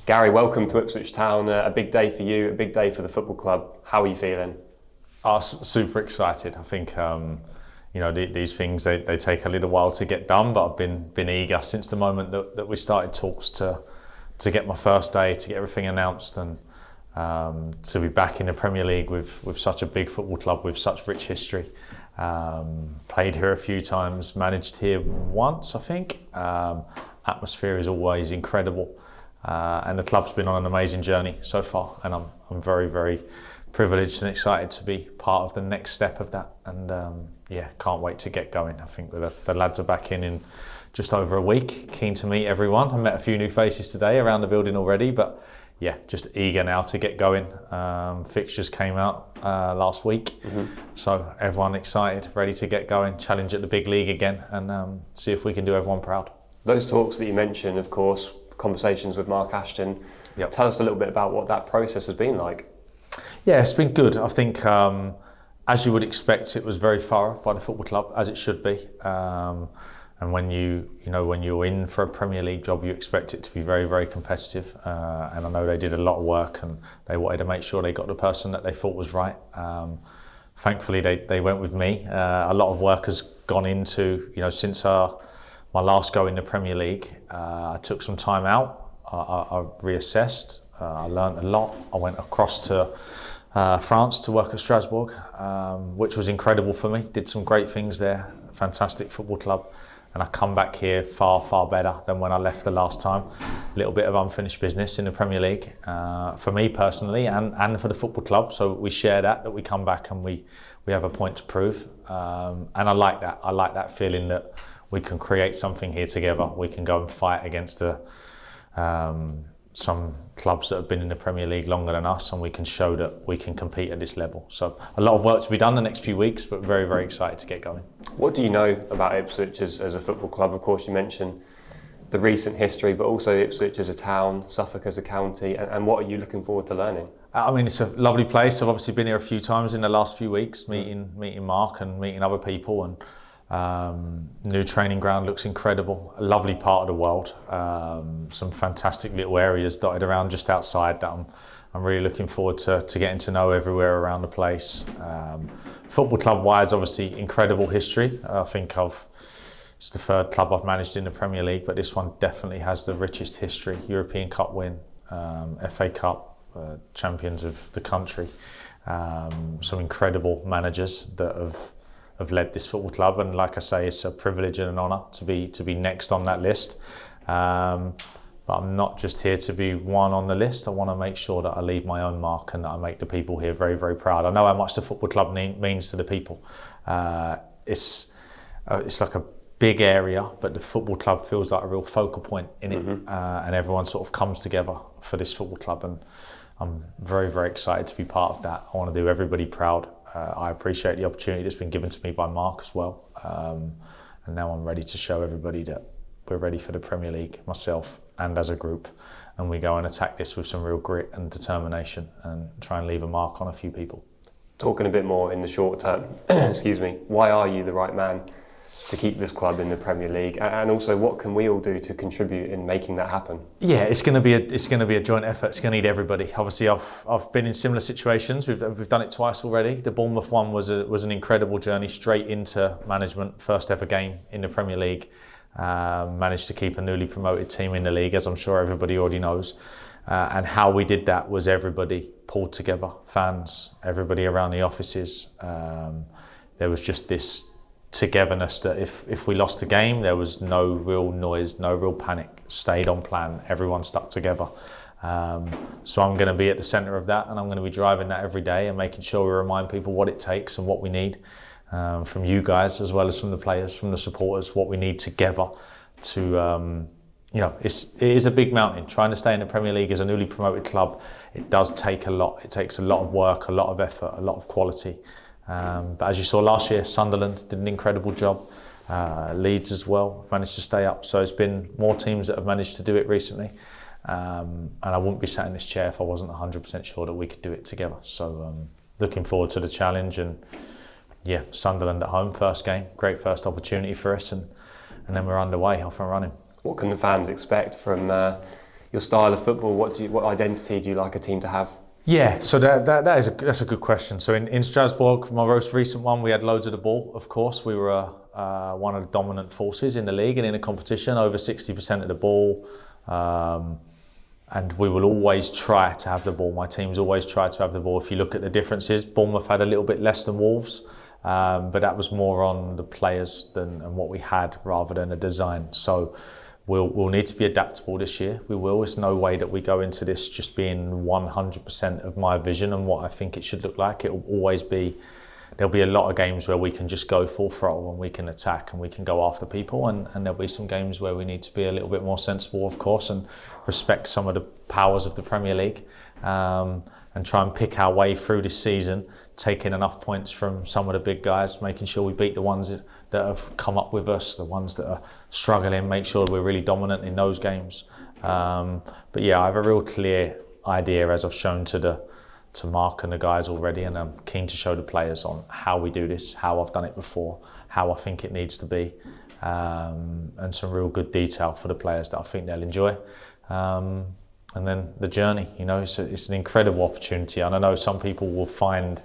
Gary, welcome to Ipswich Town. A big day for you, a big day for the football club. How are you feeling? Super excited. I think these things they take a little while to get done, but I've been eager since the moment that we started talks to get my first day, to get everything announced, and to be back in the Premier League with such a big football club with such rich history. Played here a few times, managed here once, I think. Atmosphere is always incredible, and the club's been on an amazing journey so far, and I'm very, very privileged and excited to be part of the next step of that, and can't wait to get going. I think the lads are back in just over a week, keen to meet everyone. I met a few new faces today around the building already, but yeah, just eager now to get going. Fixtures came out last week, so everyone excited, ready to get going, challenge at the big league again, and see if we can do everyone proud. Those talks that you mentioned, of course, conversations with Mark Ashton. Yep. Tell us a little bit about what that process has been like. Yeah, it's been good. I think, as you would expect, it was very thorough by the football club, as it should be. And when when you're in for a Premier League job, you expect it to be very, very competitive. And I know they did a lot of work, and they wanted to make sure they got the person that they thought was right. Thankfully, they went with me. A lot of work has gone into, since my last go in the Premier League. I took some time out. I reassessed. I learned a lot. I went across to France to work at Strasbourg, which was incredible for me. Did some great things there. Fantastic football club. And I come back here far, far better than when I left the last time. A little bit of unfinished business in the Premier League for me personally, and for the football club. So we share that we come back and we have a point to prove. And I like that. I like that feeling that we can create something here together. We can go and fight against some clubs that have been in the Premier League longer than us, and we can show that we can compete at this level. So a lot of work to be done the next few weeks, but very, very excited to get going. What do you know about Ipswich as a football club? Of course, you mentioned the recent history, but also Ipswich as a town, Suffolk as a county, and what are you looking forward to learning? I mean, it's a lovely place. I've obviously been here a few times in the last few weeks, meeting Mark and meeting other people, and new training ground looks incredible. A lovely part of the world. Some fantastic little areas dotted around just outside that I'm really looking forward to getting to know everywhere around the place. Football club wise, obviously incredible history. I think it's the third club I've managed in the Premier League, but this one definitely has the richest history. European Cup win, FA Cup, champions of the country. Some incredible managers that have led this football club, and like I say, it's a privilege and an honour to be next on that list. But I'm not just here to be one on the list. I want to make sure that I leave my own mark and that I make the people here very, very proud. I know how much the football club means to the people. It's like a big area, but the football club feels like a real focal point in it, and everyone sort of comes together for this football club, and I'm very, very excited to be part of that. I want to do everybody proud. I appreciate the opportunity that's been given to me by Mark as well, and now I'm ready to show everybody that we're ready for the Premier League, myself and as a group, and we go and attack this with some real grit and determination and try and leave a mark on a few people. Talking a bit more in the short term, excuse me, why are you the right man to keep this club in the Premier League, and also what can we all do to contribute in making that happen? Yeah, it's going to be a joint effort. It's going to need everybody. Obviously, I've been in similar situations. We've done it twice already. The Bournemouth one was an incredible journey straight into management. First ever game in the Premier League. Managed to keep a newly promoted team in the league, as I'm sure everybody already knows. And how we did that was everybody pulled together, fans, everybody around the offices. There was just this togetherness that if we lost the game, there was no real noise, no real panic. Stayed on plan, everyone stuck together. So I'm going to be at the centre of that, and I'm going to be driving that every day and making sure we remind people what it takes and what we need from you guys, as well as from the players, from the supporters, what we need together to, it is a big mountain. Trying to stay in the Premier League as a newly promoted club, it does take a lot. It takes a lot of work, a lot of effort, a lot of quality. But as you saw last year, Sunderland did an incredible job. Leeds as well managed to stay up. So it's been more teams that have managed to do it recently. And I wouldn't be sat in this chair if I wasn't 100% sure that we could do it together. So looking forward to the challenge, and yeah, Sunderland at home, first game, great first opportunity for us, and then we're underway, off and running. What can the fans expect from your style of football? What identity do you like a team to have? Yeah, so that's a good question. So in Strasbourg, my most recent one, we had loads of the ball. Of course, we were one of the dominant forces in the league and in the competition, over 60% of the ball. And we will always try to have the ball. My team's always tried to have the ball. If you look at the differences, Bournemouth had a little bit less than Wolves, but that was more on the players and what we had rather than the design. So we'll need to be adaptable this year. We will. There's no way that we go into this just being 100% of my vision and what I think it should look like. It will always be. There'll be a lot of games where we can just go full throttle and we can attack and we can go after people, and there'll be some games where we need to be a little bit more sensible, of course, and respect some of the powers of the Premier League, and try and pick our way through this season, taking enough points from some of the big guys, making sure we beat the ones that have come up with us, the ones that are struggling, make sure we're really dominant in those games. But yeah, I have a real clear idea, as I've shown to Mark and the guys already, and I'm keen to show the players on how we do this, how I've done it before, how I think it needs to be, and some real good detail for the players that I think they'll enjoy. And then the journey, it's an incredible opportunity, and I know some people will find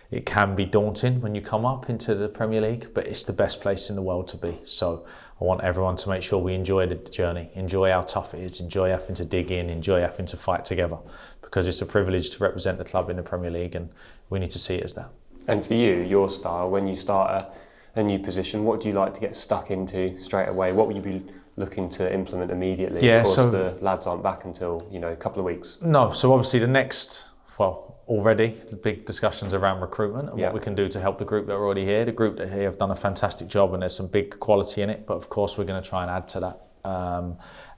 it can be daunting when you come up into the Premier League, but it's the best place in the world to be. So I want everyone to make sure we enjoy the journey, enjoy how tough it is, enjoy having to dig in, enjoy having to fight together, because it's a privilege to represent the club in the Premier League, and we need to see it as that. And for you, your style, when you start a new position, what do you like to get stuck into straight away? What would you be looking to implement immediately? Yeah, of course, so the lads aren't back until a couple of weeks. No, so obviously already the big discussions around recruitment and what we can do to help the group that are already here. The group that are here have done a fantastic job, and there's some big quality in it, but of course we're going to try and add to that.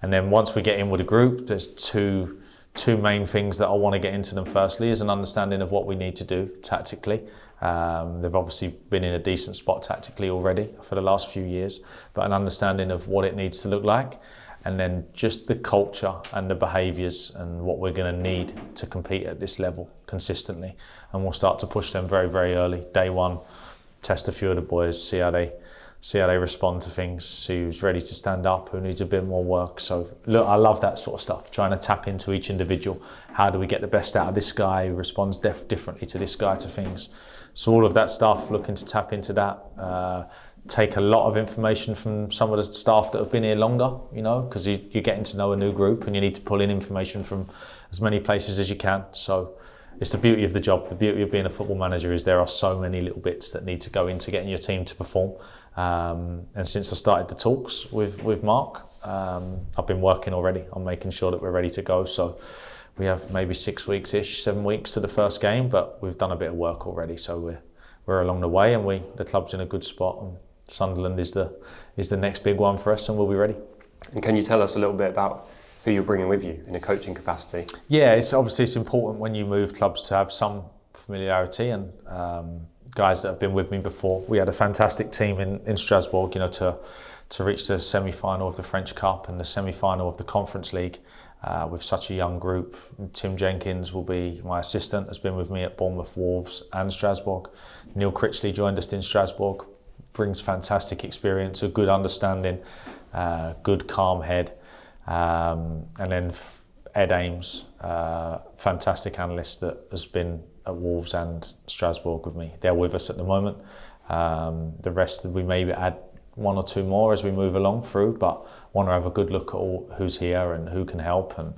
And then once we get in with the group, there's two main things that I want to get into them. Firstly is an understanding of what we need to do tactically. They've obviously been in a decent spot tactically already for the last few years, but an understanding of what it needs to look like, and then just the culture and the behaviours and what we're going to need to compete at this level consistently. And we'll start to push them very, very early. Day one, test a few of the boys, see how they respond to things, see who's ready to stand up, who needs a bit more work. So look, I love that sort of stuff, trying to tap into each individual. How do we get the best out of this guy who responds differently to this guy to things? So all of that stuff, looking to tap into that. Take a lot of information from some of the staff that have been here longer, because you're getting to know a new group and you need to pull in information from as many places as you can. So it's the beauty of the job. The beauty of being a football manager is there are so many little bits that need to go into getting your team to perform. And since I started the talks with Mark, I've been working already on making sure that we're ready to go. So we have maybe 6 weeks-ish, 7 weeks to the first game, but we've done a bit of work already. So we're along the way, and the club's in a good spot. And Sunderland is the next big one for us, and we'll be ready. And can you tell us a little bit about who you're bringing with you in a coaching capacity? Yeah, it's important when you move clubs to have some familiarity, and guys that have been with me before. We had a fantastic team in Strasbourg, to reach the semi-final of the French Cup and the semi-final of the Conference League with such a young group. Tim Jenkins will be my assistant, has been with me at Bournemouth, Wolves and Strasbourg. Neil Critchley joined us in Strasbourg, brings fantastic experience, a good understanding, good calm head. And then Ed Ames, fantastic analyst that has been at Wolves and Strasbourg with me. They're with us at the moment. The rest, we maybe add 1 or 2 more as we move along through, but want to have a good look at all who's here and who can help, and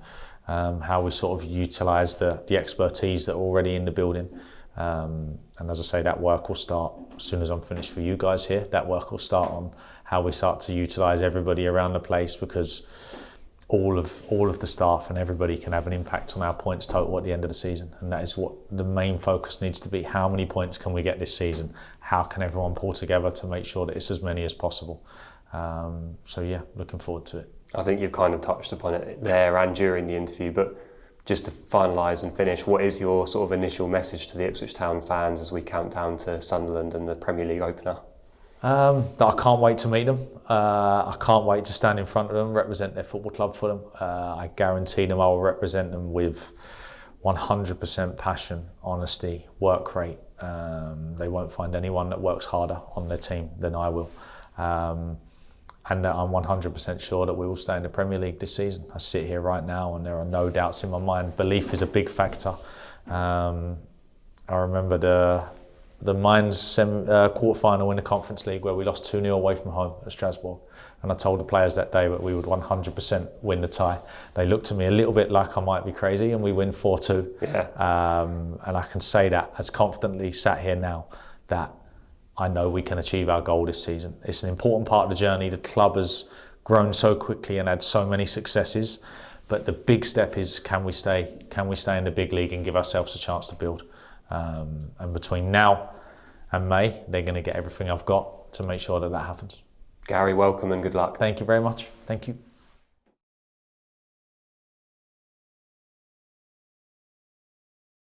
how we sort of utilise the expertise that are already in the building. And as I say, that work will start as soon as I'm finished with you guys here. That work will start on how we start to utilise everybody around the place, because all of the staff and everybody can have an impact on our points total at the end of the season, and that is what the main focus needs to be. How many points can we get this season? How can everyone pull together to make sure that it's as many as possible? So yeah, looking forward to it. I think you've kind of touched upon it there and during the interview, but just to finalise and finish, what is your sort of initial message to the Ipswich Town fans as we count down to Sunderland and the Premier League opener? That I can't wait to meet them. I can't wait to stand in front of them, represent their football club for them. I guarantee them I will represent them with 100% passion, honesty, work rate. They won't find anyone that works harder on their team than I will. and that I'm 100% sure that we will stay in the Premier League this season. I sit here right now and there are no doubts in my mind. Belief is a big factor. I remember the Mainz quarter-final in the Conference League where we lost 2-0 away from home at Strasbourg. And I told the players that day that we would 100% win the tie. They looked at me a little bit like I might be crazy, and we win 4-2. Yeah. And I can say that as confidently sat here now, that I know we can achieve our goal this season. It's an important part of the journey. The club has grown so quickly and had so many successes. But the big step is, can we stay in the big league and give ourselves a chance to build? And between now and May, they're going to get everything I've got to make sure that that happens. Gary, welcome and good luck. Thank you very much. Thank you.